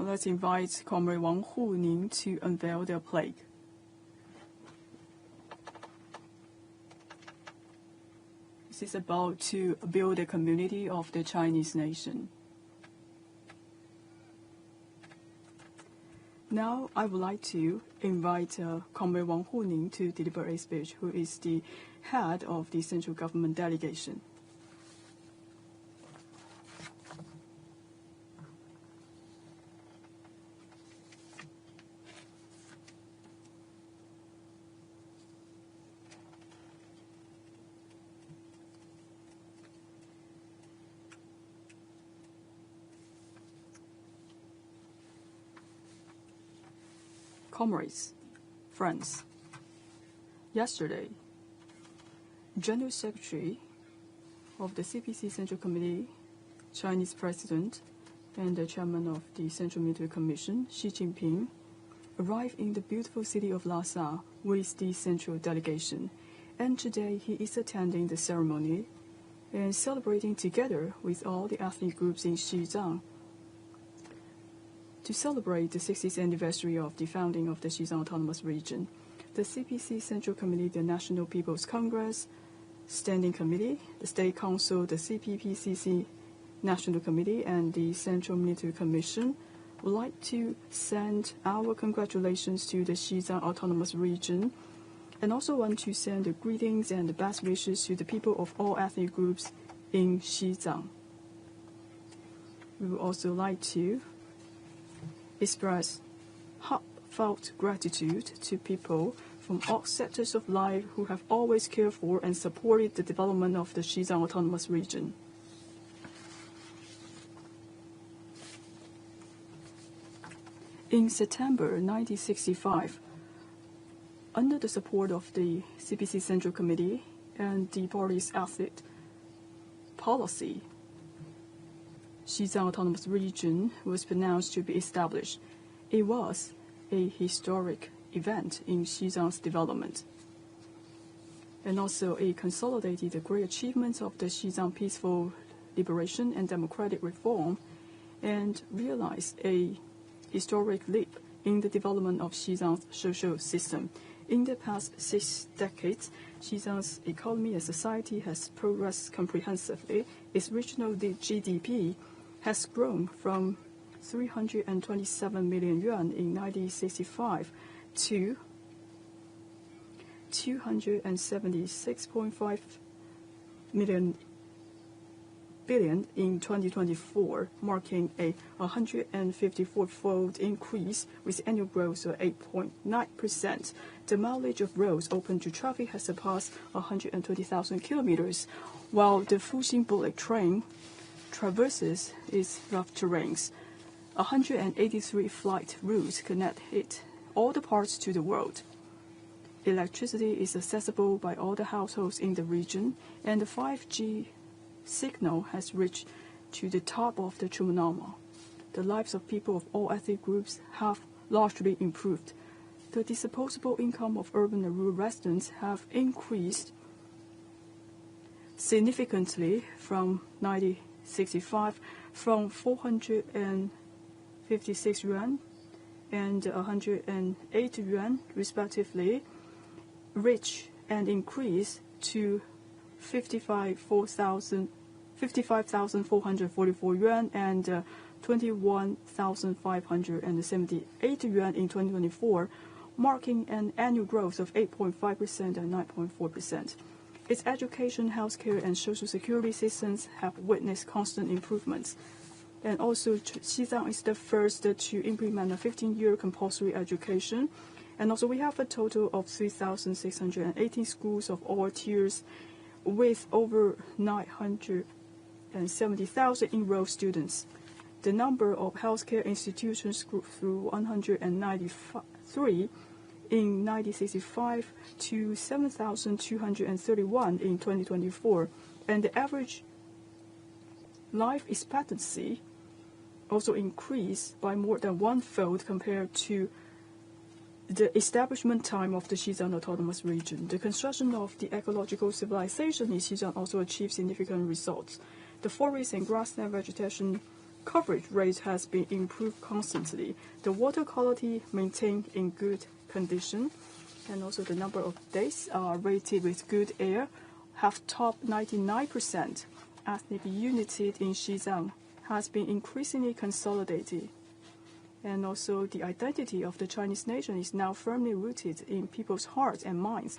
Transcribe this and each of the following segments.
let's invite Comrade Wang Huning to unveil their plaque. This is about to build a community of the Chinese nation. Now, I would like to invite Comrade Wang Huning to deliver a speech, who is the head of the central government delegation. Comrades, friends, yesterday, General Secretary of the CPC Central Committee, Chinese President, and the Chairman of the Central Military Commission, Xi Jinping, arrived in the beautiful city of Lhasa with the central delegation, and today he is attending the ceremony and celebrating together with all the ethnic groups in Xizang to celebrate the 60th anniversary of the founding of the Xizang Autonomous Region. The CPC Central Committee, the National People's Congress, Standing Committee, the State Council, the CPPCC National Committee, and the Central Military Commission would like to send our congratulations to the Xizang Autonomous Region, and also want to send the greetings and the best wishes to the people of all ethnic groups in Xizang. We would also like to express heartfelt gratitude to people from all sectors of life who have always cared for and supported the development of the Xizang Autonomous Region. In September 1965, under the support of the CPC Central Committee and the party's ethnic policy, Xizang Autonomous Region was pronounced to be established. It was a historic event in Xizang's development, and also it consolidated the great achievements of the Xizang peaceful liberation and democratic reform, and realized a historic leap in the development of Xizang's social system. In the past 6 decades, Xizang's economy and society has progressed comprehensively. Its regional GDP has grown from 327 million yuan in 1965 to 276.5 billion in 2024, marking a 154-fold increase with annual growth of 8.9%. The mileage of roads open to traffic has surpassed 120,000 kilometers, while the Fuxing bullet train traverses its rough terrains. 183 flight routes connect all the parts to the world. Electricity is accessible by all the households in the region, and the 5G signal has reached to the top of the Chumanama. The lives of people of all ethnic groups have largely improved. The disposable income of urban and rural residents have increased significantly from 1965, from 456 yuan and 108 yuan respectively, reach and increase to 55,444 yuan and 21,578 yuan in 2024, marking an annual growth of 8.5% and 9.4%. Its education, healthcare, and social security systems have witnessed constant improvements. And also, Xizang is the first to implement a 15-year compulsory education. And also, we have a total of 3,618 schools of all tiers, with over 970,000 enrolled students. The number of healthcare institutions grew through 193 in 1965 to 7,231 in 2024, and the average life expectancy also increased by more than one-fold compared to the establishment time of the Xizang Autonomous Region. The construction of the ecological civilization in Xizang also achieved significant results. The forest and grassland vegetation coverage rate has been improved constantly. The water quality maintained in good condition, and also the number of days rated with good air have topped 99%. Ethnic unity in Xizang has been increasingly consolidated. And also the identity of the Chinese nation is now firmly rooted in people's hearts and minds,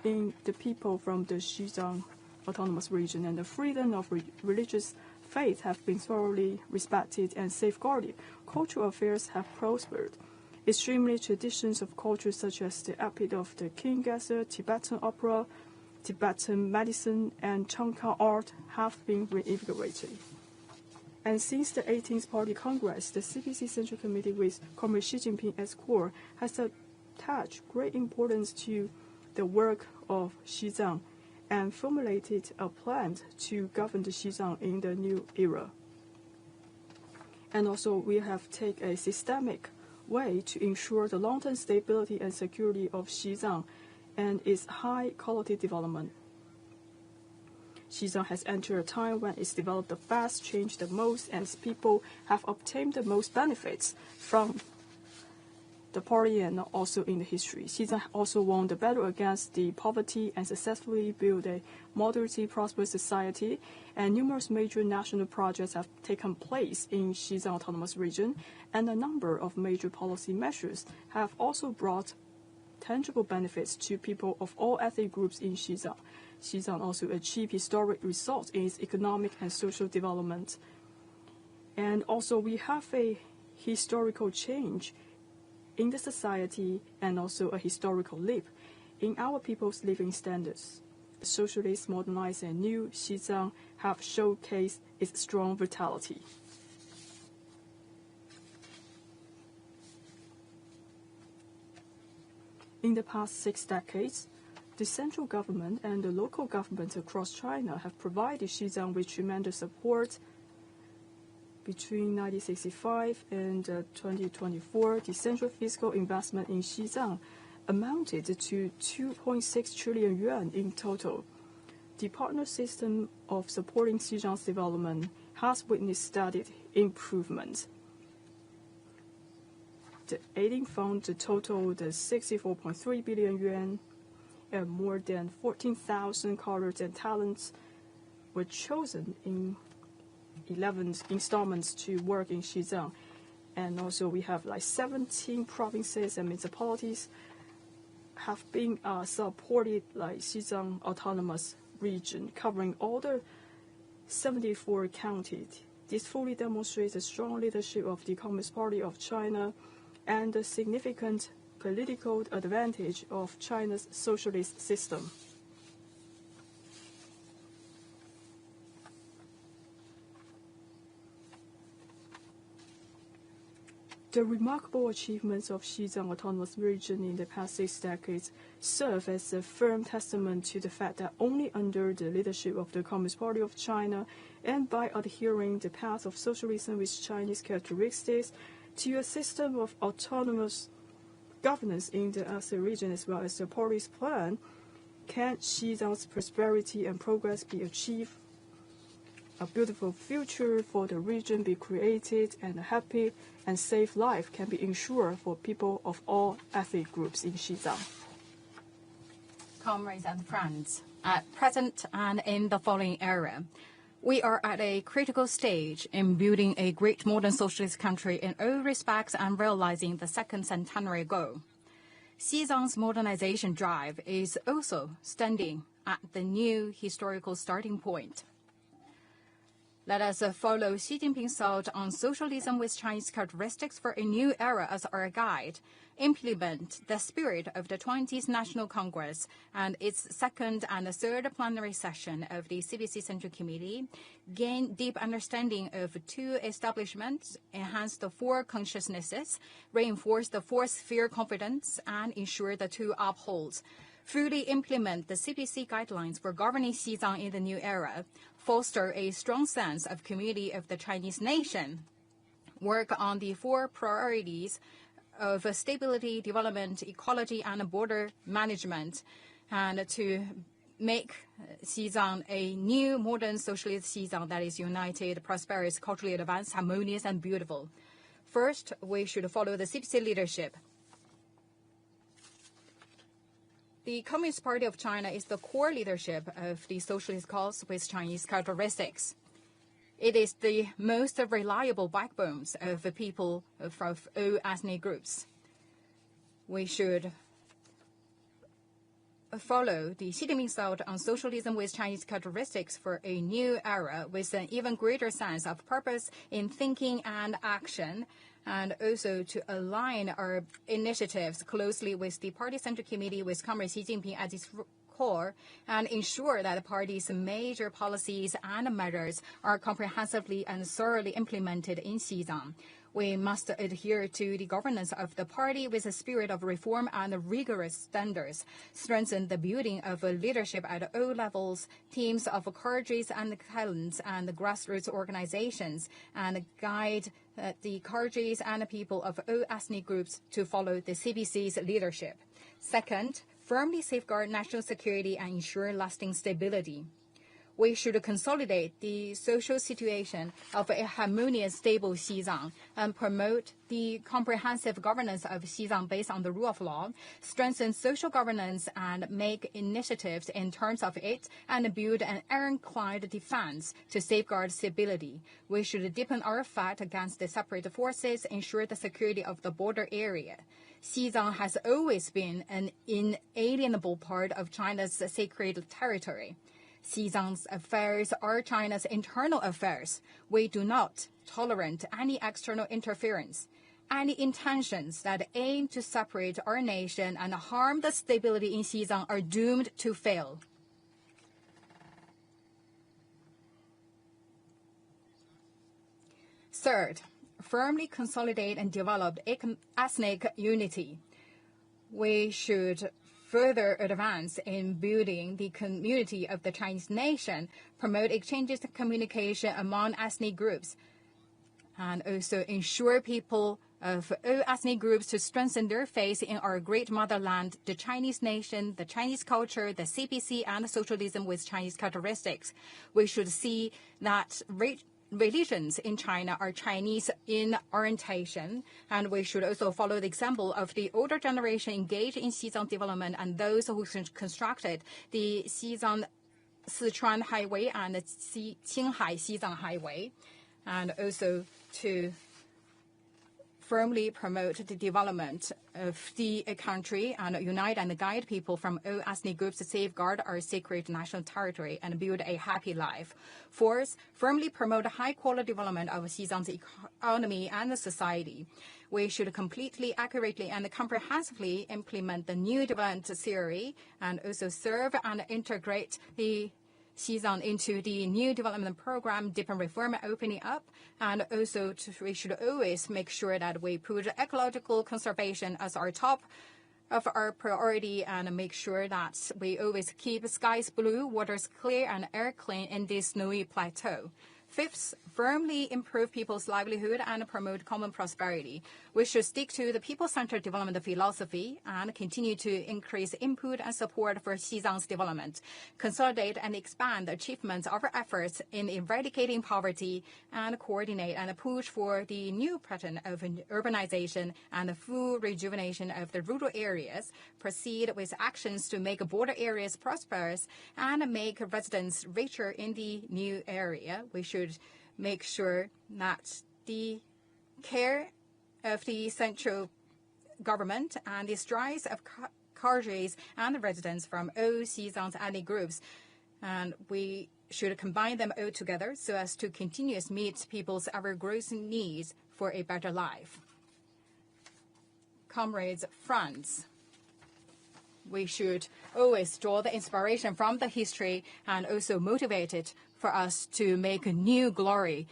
in the people from the Xizang Autonomous Region, and the freedom of religious faith have been thoroughly respected and safeguarded. Cultural affairs have prospered. Extremely traditions of culture such as the epic of the King Gesser, Tibetan opera, Tibetan medicine, and Changka art have been reinvigorated. And since the 18th Party Congress, the CPC Central Committee with Comrade Xi Jinping as core has attached great importance to the work of Xizang and formulated a plan to govern the Xizang in the new era. And also we have taken a systemic way to ensure the long-term stability and security of Xizang and its high-quality development. Xizang has entered a time when it's developed the best, changed the most, and its people have obtained the most benefits from the party and also in the history. Xizang also won the battle against the poverty and successfully built a moderately prosperous society, and numerous major national projects have taken place in Xizang Autonomous Region, and a number of major policy measures have also brought tangible benefits to people of all ethnic groups in Xizang. Xizang also achieved historic results in its economic and social development. And also we have a historical change in the society and also a historical leap in our people's living standards. Socialist, modernized, and new Xizang have showcased its strong vitality. In the past 6 decades, the central government and the local government across China have provided Xizang with tremendous support. Between 1965 and 2024, the central fiscal investment in Xizang amounted to 2.6 trillion yuan in total. The partner system of supporting Xizang's development has witnessed steady improvement. The aiding fund totaled 64.3 billion yuan, and more than 14,000 colleagues and talents were chosen in 11 installments to work in Xizang. And also we have 17 provinces and municipalities have been supported Xizang Autonomous Region, covering all the 74 counties. This fully demonstrates the strong leadership of the Communist Party of China and the significant political advantage of China's socialist system. The remarkable achievements of Xizang Autonomous Region in the past 6 decades serve as a firm testament to the fact that only under the leadership of the Communist Party of China and by adhering the path of socialism with Chinese characteristics to a system of autonomous governance in the ASEAN region as well as the party's plan, can Xizang's prosperity and progress be achieved. A beautiful future for the region be created, and a happy and safe life can be ensured for people of all ethnic groups in Xizang. Comrades and friends, at present and in the following era, we are at a critical stage in building a great modern socialist country in all respects and realizing the second centenary goal. Xizang's modernization drive is also standing at the new historical starting point. Let us follow Xi Jinping's thought on socialism with Chinese characteristics for a new era as our guide, implement the spirit of the 20th National Congress and its second and third plenary session of the CPC Central Committee, gain deep understanding of two establishments, enhance the four consciousnesses, reinforce the fourth sphere confidence, and ensure the two upholds. Fully implement the CPC guidelines for governing Xizang in the new era, foster a strong sense of community of the Chinese nation, work on the four priorities of stability, development, ecology, and border management, and to make Xizang a new modern socialist Xizang that is united, prosperous, culturally advanced, harmonious, and beautiful. First, we should follow the CPC leadership. The Communist Party of China is the core leadership of the socialist cause with Chinese characteristics. It is the most reliable backbones of the people from all ethnic groups. We should follow the Xi Jinping's thought on socialism with Chinese characteristics for a new era with an even greater sense of purpose in thinking and action, and also to align our initiatives closely with the Party Central Committee with Comrade Xi Jinping at its core and ensure that the party's major policies and measures are comprehensively and thoroughly implemented in Xizang. We must adhere to the governance of the party with a spirit of reform and rigorous standards, strengthen the building of leadership at all levels, teams of courageous and talents and grassroots organizations, and guide the courageous and people of all ethnic groups to follow the CPC's leadership. Second, firmly safeguard national security and ensure lasting stability. We should consolidate the social situation of a harmonious, stable Xizang and promote the comprehensive governance of Xizang based on the rule of law, strengthen social governance and make initiatives in terms of it, and build an ironclad defense to safeguard stability. We should deepen our fight against the separate forces, ensure the security of the border area. Xizang has always been an inalienable part of China's sacred territory. Xizang's affairs are China's internal affairs. We do not tolerate any external interference. Any intentions that aim to separate our nation and harm the stability in Xizang are doomed to fail. Third, firmly consolidate and develop ethnic unity. We should further advance in building the community of the Chinese nation, promote exchanges and communication among ethnic groups, and also ensure people of all ethnic groups to strengthen their faith in our great motherland, the Chinese nation, the Chinese culture, the CPC, and socialism with Chinese characteristics. We should see that religions in China are Chinese in orientation, and we should also follow the example of the older generation engaged in Xizang development and those who constructed the Xizang-Sichuan Highway and the Qinghai-Xizang Highway, and also to firmly promote the development of the country and unite and guide people from all ethnic groups to safeguard our sacred national territory and build a happy life. Fourth, firmly promote high-quality development of Xizang's economy and society. We should completely, accurately, and comprehensively implement the new development theory and also serve and integrate the Xizang into the new development program, deepen reform, opening up, and also we should always make sure that we put ecological conservation as our top of our priority and make sure that we always keep skies blue, waters clear, and air clean in this snowy plateau. Fifth, firmly improve people's livelihood and promote common prosperity. We should stick to the people-centered development philosophy and continue to increase input and support for Xizang's development, consolidate and expand the achievements of our efforts in eradicating poverty, and coordinate and push for the new pattern of urbanization and the full rejuvenation of the rural areas, proceed with actions to make border areas prosperous and make residents richer in the new area. We should make sure that the care of the central government and the strides of courageous and residents from all Xizang's ethnic groups, and we should combine them all together so as to continuously meet people's ever-growing needs for a better life. Comrades, friends, we should always draw the inspiration from the history and also motivate it for us to make a new glory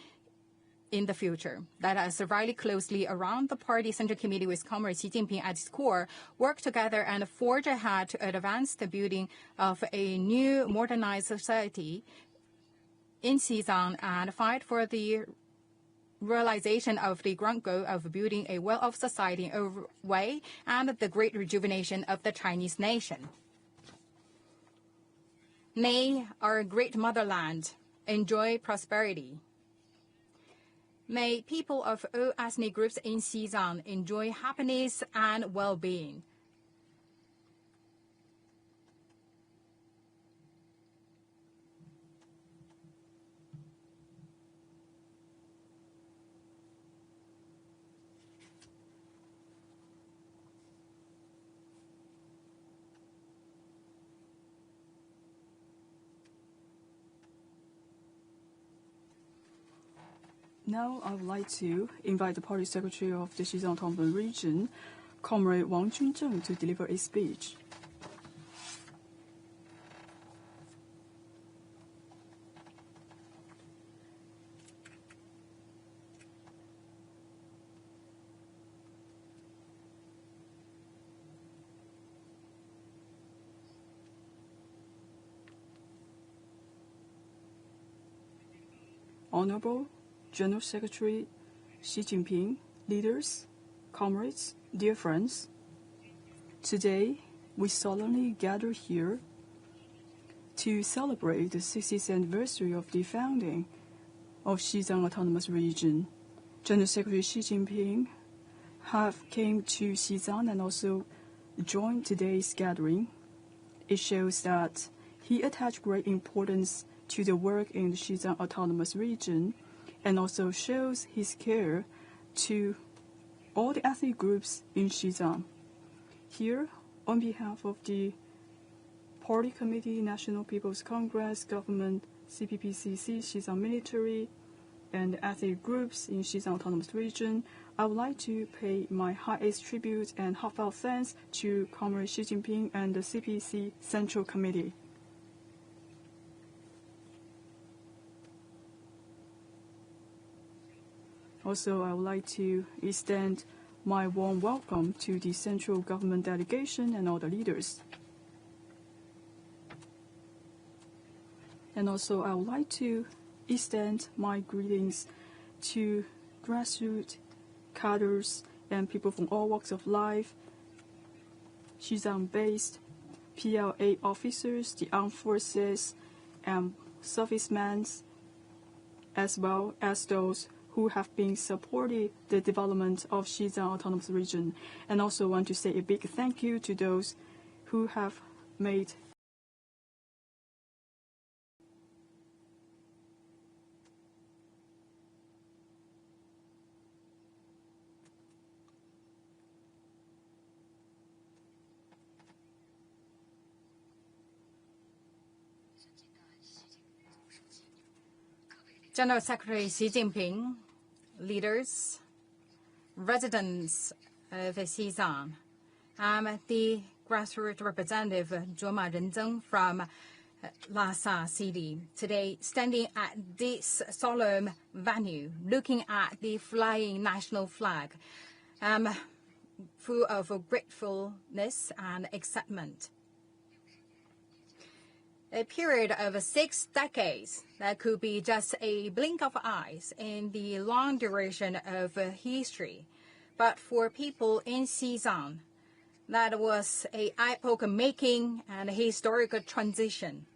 in the future. Let us rally closely around the Party Central Committee with Comrade Xi Jinping at its core, work together and forge ahead to advance the building of a new modernized society in Xizang and fight for the realization of the grand goal of building a well-off society in our way and the great rejuvenation of the Chinese nation. May our great motherland enjoy prosperity. May people of all ethnic groups in Xizang enjoy happiness and well-being. Now I would like to invite the Party Secretary of the Xizang Autonomous Region, Comrade Wang Junzheng, to deliver a speech. Honorable General Secretary Xi Jinping, leaders, comrades, dear friends, today we solemnly gather here to celebrate the 60th anniversary of the founding of Xizang Autonomous Region. General Secretary Xi Jinping came to Xizang and also joined today's gathering. It shows that he attached great importance to the work in the Xizang Autonomous Region, and also shows his care to all the ethnic groups in Xizang. Here, on behalf of the Party Committee, National People's Congress, Government, CPPCC, Xizang Military, and ethnic groups in Xizang Autonomous Region, I would like to pay my highest tribute and heartfelt thanks to Comrade Xi Jinping and the CPC Central Committee. Also, I would like to extend my warm welcome to the central government delegation and all the leaders. And also, I would like to extend my greetings to grassroots cadres and people from all walks of life, Xizang-based PLA officers, the armed forces, and servicemen, as well as those who have been supporting the development of Xizang Autonomous Region. And also want to say a big thank you to those who have made General Secretary Xi Jinping, leaders, residents of Xizang, I'm the grassroots representative Zhuoma Renzeng from Lhasa City. Today, standing at this solemn venue, looking at the flying national flag, full of gratefulness and excitement. A period of 6 decades that could be just a blink of eyes in the long duration of history. But for people in Xizang, that was a epoch-making and historical transition.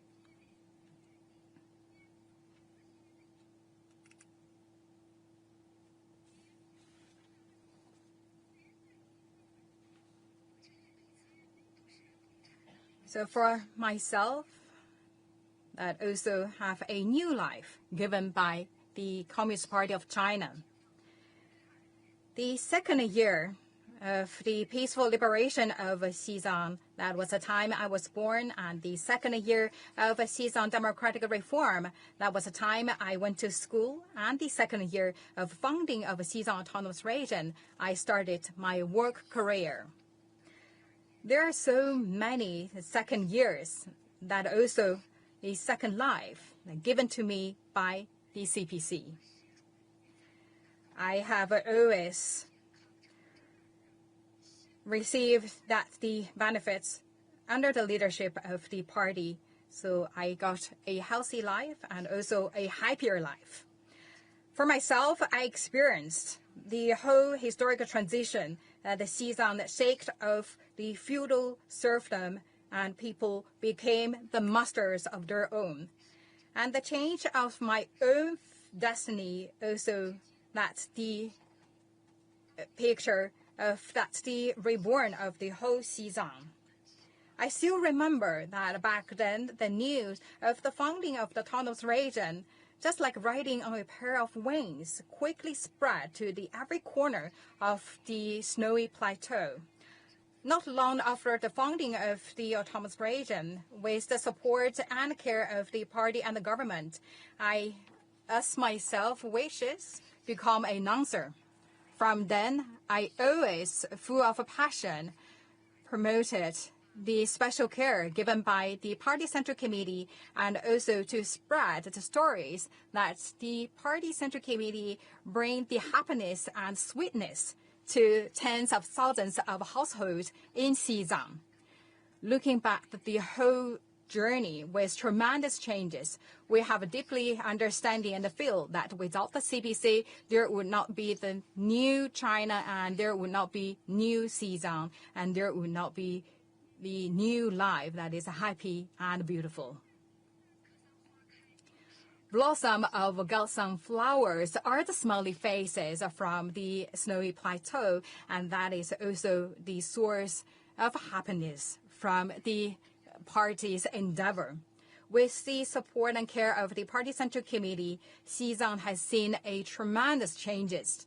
So for myself, that also have a new life given by the Communist Party of China. The second year of the peaceful liberation of Xizang, that was the time I was born, and the second year of Xizang democratic reform, that was the time I went to school, and the second year of founding of Xizang Autonomous Region, I started my work career. There are so many second years that also a second life given to me by the CPC. I have always received the benefits under the leadership of the party, so I got a healthy life and also a happier life. For myself, I experienced the whole historical transition that the Xizang shaked off the feudal serfdom and people became the masters of their own. And the change of my own destiny also, that's the picture of, that's the reborn of the whole Xizang. I still remember that back then the news of the founding of the autonomous region, just like riding on a pair of wings, quickly spread to the every corner of the snowy plateau. Not long after the founding of the autonomous region, with the support and care of the party and the government, I, as myself wishes, become an announcer. From then, I always, full of passion, promoted the special care given by the Party Central Committee, and also to spread the stories that the Party Central Committee bring the happiness and sweetness to tens of thousands of households in Xizang. Looking back at the whole journey with tremendous changes, we have a deeply understanding and feel that without the CPC, there would not be the new China, and there would not be new Xizang, and there would not be the new life that is happy and beautiful. Blossom of Galsang flowers are the smiley faces from the snowy plateau, and that is also the source of happiness from the party's endeavor. With the support and care of the Party Central Committee, Xizang has seen a tremendous changes.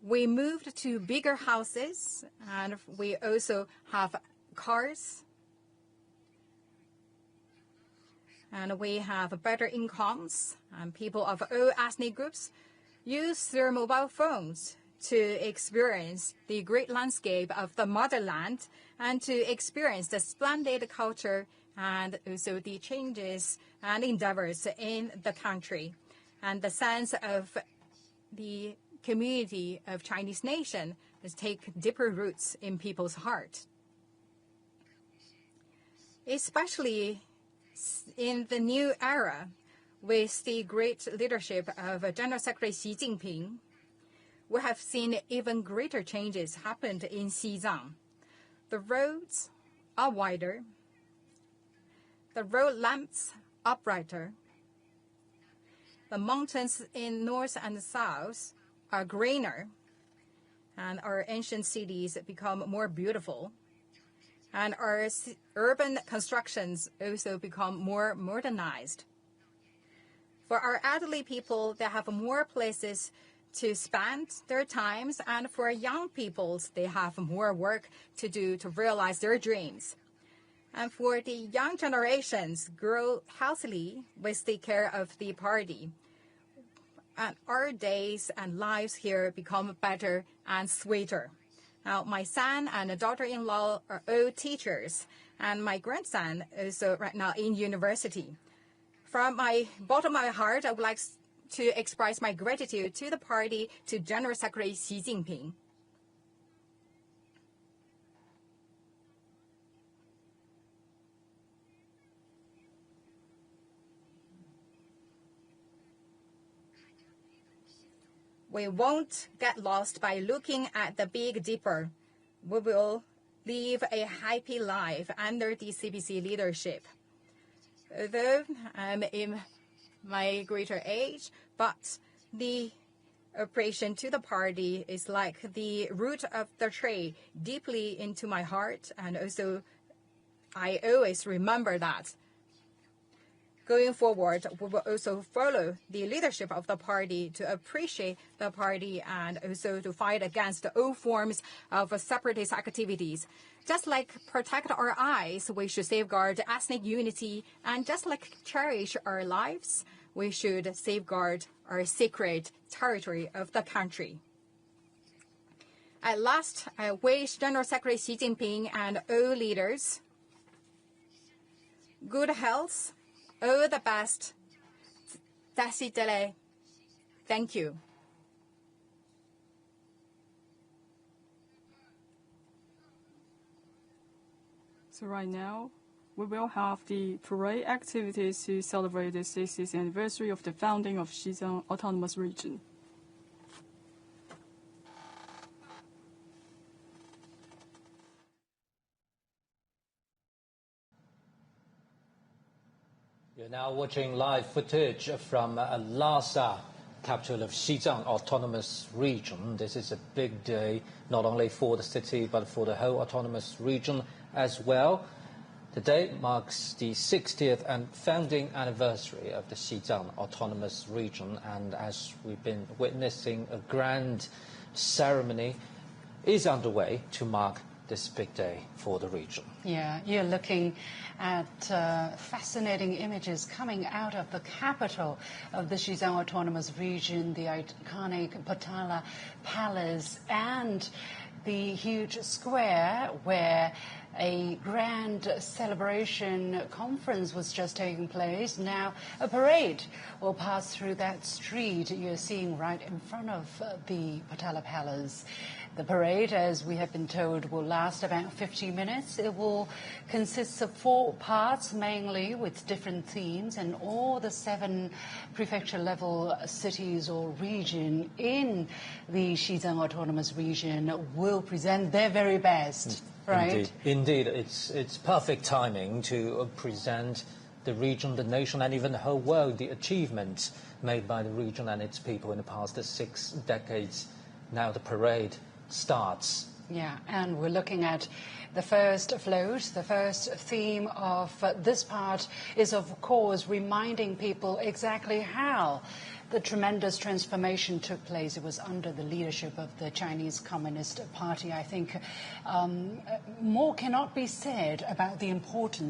We moved to bigger houses, and we also have cars, and we have better incomes, and people of all ethnic groups use their mobile phones to experience the great landscape of the motherland and to experience the splendid culture and also the changes and endeavors in the country. And the sense of the community of Chinese nation has taken deeper roots in people's heart. Especially in the new era, with the great leadership of General Secretary Xi Jinping, we have seen even greater changes happened in Xizang. The roads are wider, the road lamps are brighter, the mountains in north and south are greener, and our ancient cities become more beautiful, and our urban constructions also become more modernized. For our elderly people, they have more places to spend their times, and for young people, they have more work to do to realize their dreams. And for the young generations, grow healthily with the care of the party. And our days and lives here become better and sweeter. Now, my son and daughter-in-law are all teachers, and my grandson is right now in university. From my bottom of my heart, I would like to express my gratitude to the party, to General Secretary Xi Jinping. We won't get lost by looking at the big dipper. We will live a happy life under the CPC leadership. Although I'm in my greater age, but the operation to the party is like the root of the tree deeply into my heart, and also I always remember that. Going forward, we will also follow the leadership of the party to appreciate the party and also to fight against all forms of separatist activities. Just like protect our eyes, we should safeguard ethnic unity, and just like cherish our lives, we should safeguard our sacred territory of the country. At last, I wish General Secretary Xi Jinping and all leaders good health, all the best. Thank you. So right now, we will have the parade activities to celebrate the 60th anniversary of the founding of Xizang Autonomous Region. You're now watching live footage from Lhasa, capital of Xizang Autonomous Region. This is a big day, not only for the city, but for the whole autonomous region as well. Today marks the 60th and founding anniversary of the Xizang Autonomous Region, and as we've been witnessing, a grand ceremony is underway to mark this big day for the region. Yeah, you're looking at fascinating images coming out of the capital of the Xizang Autonomous Region, the iconic Potala Palace, and the huge square where a grand celebration conference was just taking place. Now a parade will pass through that street you're seeing right in front of the Potala Palace. The parade, as we have been told, will last about 50 minutes. It will consist of 4 parts, mainly with different themes, and all the 7 prefecture-level cities or region in the Xizang Autonomous Region will present their very best, right? Indeed. It's perfect timing to present the region, the nation, and even the whole world, the achievements made by the region and its people in the past 6 decades. Now the parade starts. Yeah, and we're looking at the first float. The first theme of this part is, of course, reminding people exactly how the tremendous transformation took place. It was under the leadership of the Chinese Communist Party. I think more cannot be said about the importance